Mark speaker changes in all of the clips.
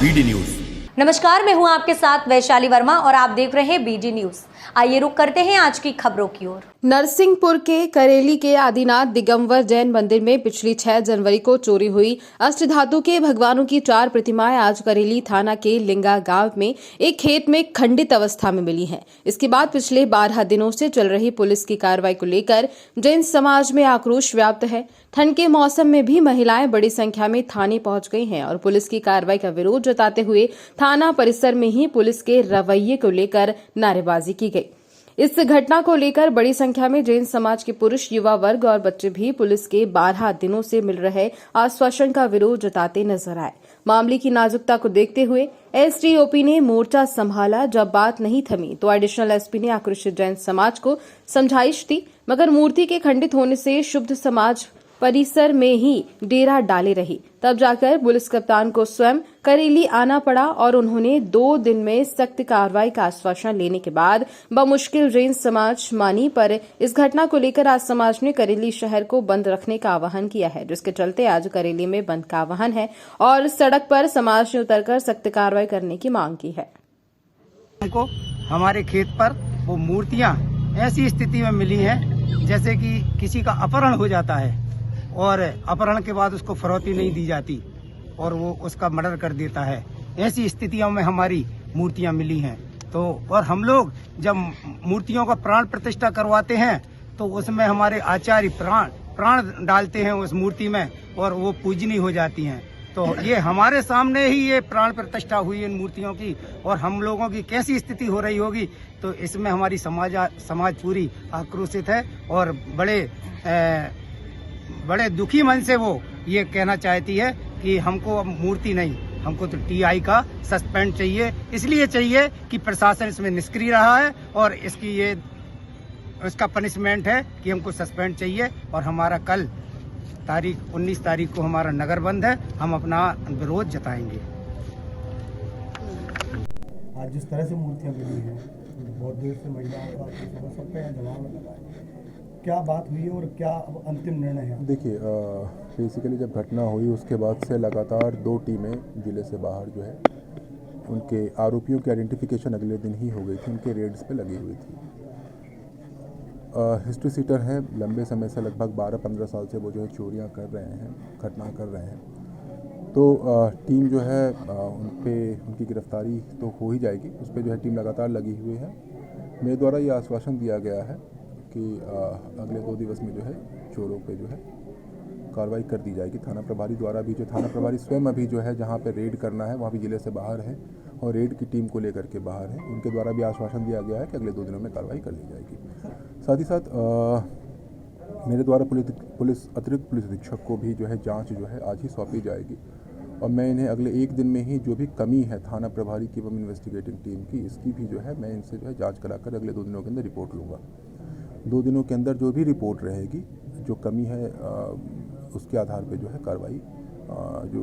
Speaker 1: BD news.
Speaker 2: नमस्कार, मैं हूं आपके साथ वैशाली वर्मा और आप देख रहे हैं बीडी न्यूज। आइए रुक करते हैं आज की खबरों की ओर।
Speaker 3: नरसिंहपुर के करेली के आदिनाथ दिगंबर जैन मंदिर में पिछली 6 जनवरी को चोरी हुई अष्टधातु के भगवानों की 4 प्रतिमाएं आज करेली थाना के लिंगा गांव में एक खेत में खंडित अवस्था में मिली हैं। इसके बाद पिछले 12 दिनों से चल रही पुलिस की कार्रवाई को लेकर जैन समाज में आक्रोश व्याप्त है। ठंड के मौसम में भी महिलाएं बड़ी संख्या में थाने पहुंच गई हैं और पुलिस की कार्रवाई का विरोध जताते हुए थाना परिसर में ही पुलिस के रवैये को लेकर नारेबाजी की गई। इस घटना को लेकर बड़ी संख्या में जैन समाज के पुरुष, युवा वर्ग और बच्चे भी पुलिस के 12 दिनों से मिल रहे आश्वासन का विरोध जताते नजर आए। मामले की नाजुकता को देखते हुए एसडीओपी ने मोर्चा संभाला। जब बात नहीं थमी तो एडिशनल एसपी ने आक्रोशित जैन समाज को समझाइश दी, मगर मूर्ति के खंडित होने से शुद्ध समाज परिसर में ही डेरा डाले रही। तब जाकर पुलिस कप्तान को स्वयं करेली आना पड़ा और उन्होंने 2 दिन में सख्त कार्रवाई का आश्वासन लेने के बाद बमुश्किल जैन समाज मानी। पर इस घटना को लेकर आज समाज ने करेली शहर को बंद रखने का आह्वान किया है, जिसके चलते आज करेली में बंद का आह्वान है और सड़क पर समाज ने उतरकर सख्त कार्रवाई करने की मांग की है।
Speaker 4: हमको हमारे खेत पर वो मूर्तियां ऐसी स्थिति में मिली हैं जैसे कि किसी का अपहरण हो जाता है और अपहरण के बाद उसको फरौती नहीं दी जाती और वो उसका मर्डर कर देता है। ऐसी स्थितियों में हमारी मूर्तियां मिली हैं। तो और हम लोग जब मूर्तियों का प्राण प्रतिष्ठा करवाते हैं तो उसमें हमारे आचार्य प्राण डालते हैं उस मूर्ति में और वो पूजनीय हो जाती हैं। तो ये हमारे सामने ही ये प्राण प्रतिष्ठा हुई इन मूर्तियों की और हम लोगों की कैसी स्थिति हो रही होगी, तो इसमें हमारी समाज पूरी आक्रोशित है और बड़े दुखी मन से वो ये कहना चाहती है कि हमको अब मूर्ति नहीं, हमको तो टीआई का सस्पेंड चाहिए। इसलिए चाहिए कि प्रशासन इसमें निष्क्रिय रहा है और इसका पनिशमेंट है कि हमको सस्पेंड चाहिए। और हमारा कल 19 तारीख को हमारा नगर बंद है, हम अपना विरोध जताएंगे।
Speaker 5: आज जिस तरह से मूर्तियाँ मिली हैं, बहुत देर से महिलाओं का सबका यहाँ जवाब लगा है, क्या बात हुई है और क्या अब अंतिम निर्णय है?
Speaker 6: देखिए, बेसिकली जब घटना हुई उसके बाद से लगातार 2 टीमें जिले से बाहर जो है उनके आरोपियों की आइडेंटिफिकेशन अगले दिन ही हो गई थी, उनके रेड्स पे लगी हुई थी। हिस्ट्री सीटर हैं, लंबे समय से लगभग 12-15 साल से वो जो है चोरियां कर रहे हैं, घटना कर रहे हैं। तो टीम जो है उनकी गिरफ्तारी तो हो ही जाएगी, उस पर जो है टीम लगातार लगी हुई है। मेरे द्वारा ये आश्वासन दिया गया है कि अगले 2 दिवस में जो है चोरों पे जो है कार्रवाई कर दी जाएगी। थाना प्रभारी द्वारा भी, जो थाना प्रभारी स्वयं अभी जो है जहाँ पे रेड करना है वहाँ भी जिले से बाहर है और रेड की टीम को लेकर के बाहर है, उनके द्वारा भी आश्वासन दिया गया है कि अगले 2 दिनों में कार्रवाई कर ली जाएगी। साथ ही साथ मेरे द्वारा अतिरिक्त पुलिस अधीक्षक को भी जो है जाँच जो है आज ही सौंपी जाएगी और मैं इन्हें अगले 1 दिन में ही जो भी कमी है थाना प्रभारी की एवं इन्वेस्टिगेटिंग टीम की, इसकी भी जो है मैं इनसे जो है जाँच कराकर अगले 2 दिनों के अंदर रिपोर्ट लूँगा। 2 दिनों के अंदर जो भी रिपोर्ट रहेगी, जो कमी है उसके आधार पे जो है कार्रवाई जो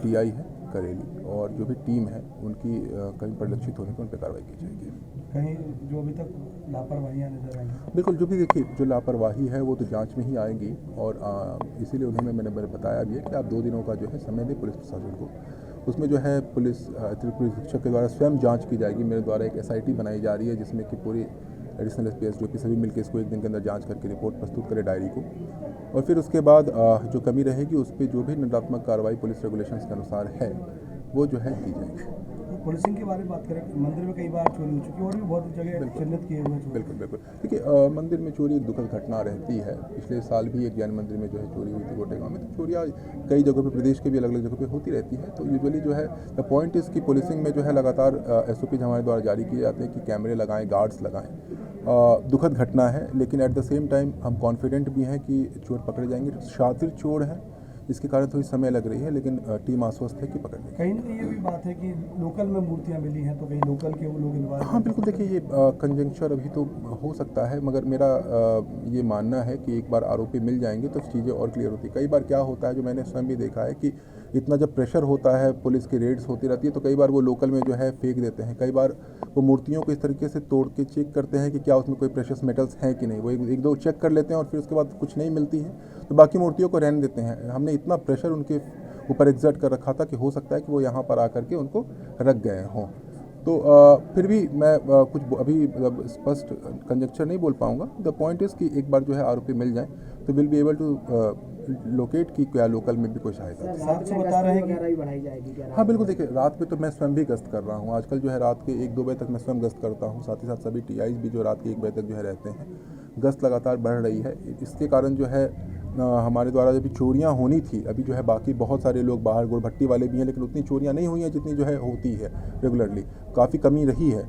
Speaker 6: टीआई है करेली और जो भी टीम है उनकी कहीं परिलक्षित होने पर उन पर कार्रवाई की जाएगी।
Speaker 5: कहीं जो अभी तक लापरवाहियाँ नजर आई? बिल्कुल,
Speaker 6: जो भी देखिए जो लापरवाही है वो तो जांच में ही आएगी और इसीलिए मैंने बताया भी है कि आप 2 दिनों का जो है समय दें पुलिस प्रशासन को। उसमें जो है अतिरिक्त पुलिस अधीक्षक के द्वारा स्वयं जाँच की जाएगी। मेरे द्वारा एक SIT बनाई जा रही है जिसमें कि पूरी एडिशनल एसपी एसडीओपी सभी मिलकर इसको 1 दिन के अंदर जांच करके रिपोर्ट प्रस्तुत करें डायरी को और फिर उसके बाद जो कमी रहेगी उस पर जो भी दंडात्मक कार्रवाई पुलिस रेगुलेशंस के अनुसार है वो जो है की जाएगी।
Speaker 5: पुलिसिंग के बारे में बात करें, मंदिर में कई बार चोरी हो चुकी है और भी बहुत जगह चिन्हित किए हुए हैं।
Speaker 6: बिल्कुल देखिए, मंदिर में चोरी एक दुखद घटना रहती है। पिछले साल भी एक जैन मंदिर में जो है चोरी हुई थी गोटेगांव में। तो चोरियाँ कई जगहों पे, प्रदेश के भी अलग अलग जगहों पे होती रहती है। तो यूजुअली जो है द पॉइंट इज़ की पुलिसिंग में जो है लगातार SOPs हमारे द्वारा जारी किए जाते हैं कि कैमरे लगाएं, गार्ड्स लगाएं। दुखद घटना है लेकिन एट द सेम टाइम हम कॉन्फिडेंट भी हैं कि चोर पकड़े जाएंगे। शातिर चोर हैं, इसके कारण थोड़ी समय लग रही है लेकिन टीम आश्वस्त है कि पकड़ लेंगे।
Speaker 5: कहीं ना कहीं ये भी बात है कि लोकल में मूर्तियां मिली हैं तो कहीं लोकल के वो लोग इन्वॉल्व।
Speaker 6: हाँ बिल्कुल, देखिए ये कंजंक्चर अभी तो हो सकता है मगर मेरा ये मानना है कि एक बार आरोपी मिल जाएंगे तो चीज़ें और क्लियर होती है। कई बार क्या होता है, जो मैंने स्वयं भी देखा है कि इतना जब प्रेशर होता है, पुलिस की रेड्स होती रहती है तो कई बार वो लोकल में जो है फेंक देते हैं। कई बार वो मूर्तियों को इस तरीके से तोड़ के चेक करते हैं कि क्या उसमें कोई प्रेशियस मेटल्स हैं कि नहीं। वो एक दो चेक कर लेते हैं और फिर उसके बाद कुछ नहीं मिलती है तो बाकी मूर्तियों को रहने देते हैं। हमने इतना प्रेशर उनके ऊपर एग्जर्ट कर रखा था कि हो सकता है कि वो यहाँ पर आकर के उनको रख गए हों। तो फिर भी मैं कुछ अभी मतलब स्पष्ट कंजक्चर नहीं बोल पाऊँगा। द पॉइंट इज़ कि एक बार जो है आरोपी मिल जाए तो will be able to locate कि क्या लोकल में भी कोई सहायता।
Speaker 5: साक्ष्य बता रहे हैं कि
Speaker 1: बढ़ाई जाएगी क्या?
Speaker 6: हाँ बिल्कुल, देखिए रात में तो मैं स्वयं भी गश्त कर रहा हूँ। आजकल जो है रात के 1-2 बजे तक मैं स्वयं गश्त करता हूँ। साथ ही साथ सभी TIs भी जो रात के 1 बजे तक जो है रहते हैं। गश्त लगातार बढ़ रही है। इसके कारण जो है हमारे द्वारा जब चोरियाँ होनी थी, अभी जो है बाकी बहुत सारे लोग बाहर गुड़भट्टी वाले भी हैं, लेकिन उतनी चोरियाँ नहीं हुई हैं जितनी जो है होती है रेगुलरली। काफ़ी कमी रही है।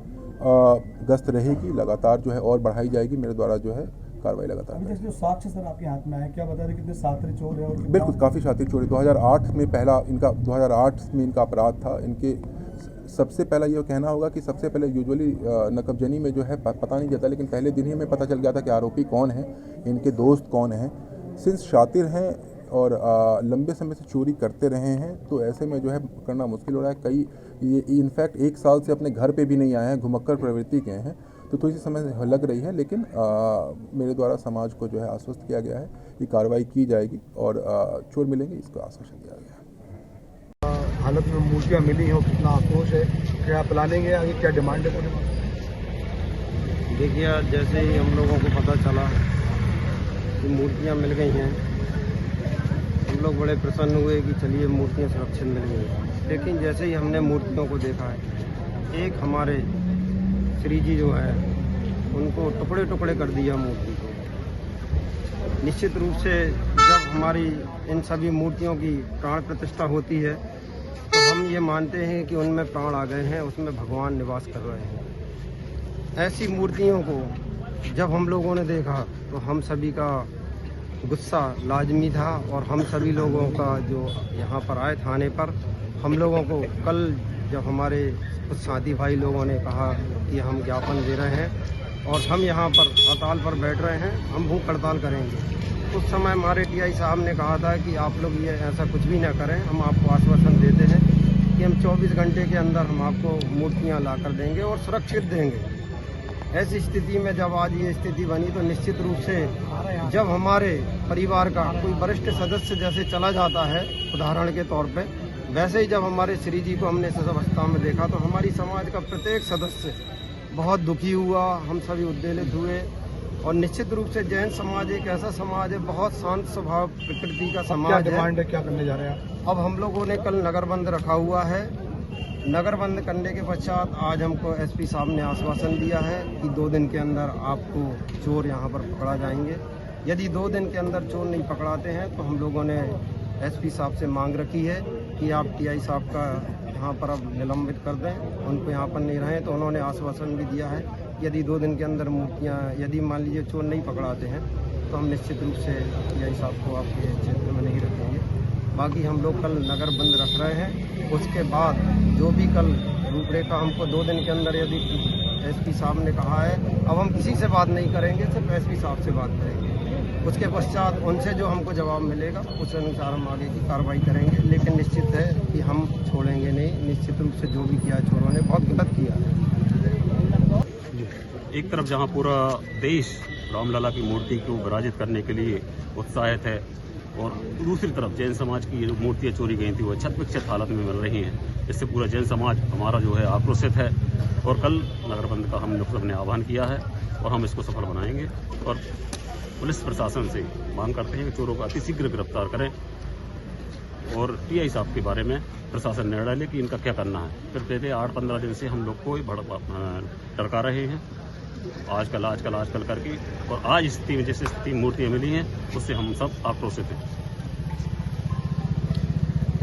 Speaker 6: गश्त रहेगी लगातार जो है और बढ़ाई जाएगी। मेरे द्वारा जो है कार्रवाई लगातार।
Speaker 5: अभी जैसे जो साक्ष्य सर आपके हाथ में आए, क्या बता रहे कितने शातिर चोर है? और
Speaker 6: बिल्कुल काफ़ी शातिर चोरी 2008 में पहला इनका 2008 में इनका अपराध था। इनके सबसे पहला ये कहना होगा कि सबसे पहले यूजुअली नकबजनी में जो है पता नहीं चलता, लेकिन पहले दिन ही हमें पता चल गया था कि आरोपी कौन है, इनके दोस्त कौन हैं। सिंस शातिर हैं और लंबे समय से चोरी करते रहे हैं, तो ऐसे में जो है पकड़ना मुश्किल हो रहा है। कई ये इनफैक्ट 1 साल से अपने घर पे भी नहीं आए हैं, घुमक्कर प्रवृत्ति के हैं, तो थोड़ी सी समय लग रही है। लेकिन मेरे द्वारा समाज को जो है आश्वस्त किया गया है कि कार्रवाई की जाएगी और चोर मिलेंगे, इसको आश्वासन दिया गया है।
Speaker 5: हालत में मूर्तियाँ मिली हैं, कितना आक्रोश है, क्या प्लानिंग है आगे, क्या डिमांड है?
Speaker 7: देखिए जैसे ही हम लोगों को पता चला कि मूर्तियाँ मिल गई हैं, हम लोग बड़े प्रसन्न हुए कि चलिए मूर्तियाँ सुरक्षित मिल गई। लेकिन जैसे ही हमने मूर्तियों को देखा है, एक हमारे श्री जी जो है उनको टुकड़े टुकड़े कर दिया मूर्ति को। निश्चित रूप से जब हमारी इन सभी मूर्तियों की प्राण प्रतिष्ठा होती है तो हम ये मानते हैं कि उनमें प्राण आ गए हैं, उसमें भगवान निवास कर रहे हैं। ऐसी मूर्तियों को जब हम लोगों ने देखा तो हम सभी का गुस्सा लाजमी था, और हम सभी लोगों का जो यहाँ पर आए थाने पर, हम लोगों को कल जब हमारे कुछ साथी भाई लोगों ने कहा कि हम ज्ञापन दे रहे हैं और हम यहाँ पर हड़ताल पर बैठ रहे हैं, हम भूख हड़ताल करेंगे, उस समय हमारे TI साहब ने कहा था कि आप लोग ये ऐसा कुछ भी ना करें, हम आपको आश्वासन देते हैं कि हम 24 घंटे के अंदर हम आपको मूर्तियाँ ला कर देंगे और सुरक्षित देंगे। ऐसी स्थिति में जब आज ये स्थिति बनी तो निश्चित रूप से जब हमारे परिवार का कोई वरिष्ठ सदस्य जैसे चला जाता है उदाहरण के तौर पे, वैसे ही जब हमारे श्री जी को हमने इस अवस्था में देखा तो हमारी समाज का प्रत्येक सदस्य बहुत दुखी हुआ, हम सभी उद्वेलित हुए। और निश्चित रूप से जैन समाज एक ऐसा समाज है, बहुत शांत स्वभाव प्रकृति का समाज है।
Speaker 5: डिमांड है, क्या करने जा रहे हैं?
Speaker 7: अब हम लोगों ने कल नगर बंद रखा हुआ है। नगर बंद करने के पश्चात आज हमको SP साहब ने आश्वासन दिया है कि 2 दिन के अंदर आपको चोर यहाँ पर पकड़ा जाएंगे। यदि 2 दिन के अंदर चोर नहीं पकड़ाते हैं तो हम लोगों ने SP साहब से मांग रखी है कि आप TI साहब का यहाँ पर अब निलंबित कर दें, उनको यहाँ पर नहीं रहें। तो उन्होंने आश्वासन भी दिया है यदि 2 दिन के अंदर मूर्तियाँ यदि मान लीजिए चोर नहीं पकड़ाते हैं तो हम निश्चित रूप से TI साहब को आपके क्षेत्र में नहीं रखेंगे। बाकी हम लोग कल नगर बंद रख रहे हैं। उसके बाद जो भी कल रूपरेखा हमको 2 दिन के अंदर यदि SP साहब ने कहा है, अब हम किसी से बात नहीं करेंगे, सिर्फ SP साहब से बात करेंगे। उसके पश्चात उनसे जो हमको जवाब मिलेगा उस अनुसार हम आगे की कार्रवाई करेंगे। लेकिन निश्चित है कि हम छोड़ेंगे नहीं। निश्चित रूप से जो भी किया चोरों ने बहुत गलत किया है।
Speaker 8: एक तरफ जहां पूरा देश रामलला की मूर्ति को विराजित करने के लिए उत्साहित है, और दूसरी तरफ जैन समाज की जो मूर्तियाँ चोरी गई थी वो छत हालत में मिल रही हैं। इससे पूरा जैन समाज हमारा जो है आक्रोशित है, और कल नगर बंद का हम लोग सबने आह्वान किया है और हम इसको सफल बनाएंगे। और पुलिस प्रशासन से मांग करते हैं कि चोरों को अतिशीघ्र गिरफ्तार करें, और TI साहब के बारे में प्रशासन निर्णय ले कि इनका क्या करना है। फिर कहते 8-15 दिन से हम लोग को टरका रहे हैं, आजकल करके, और आज स्थिति में जैसे स्थिति मूर्तियाँ मिली हैं उससे हम सब आक्रोशित हैं।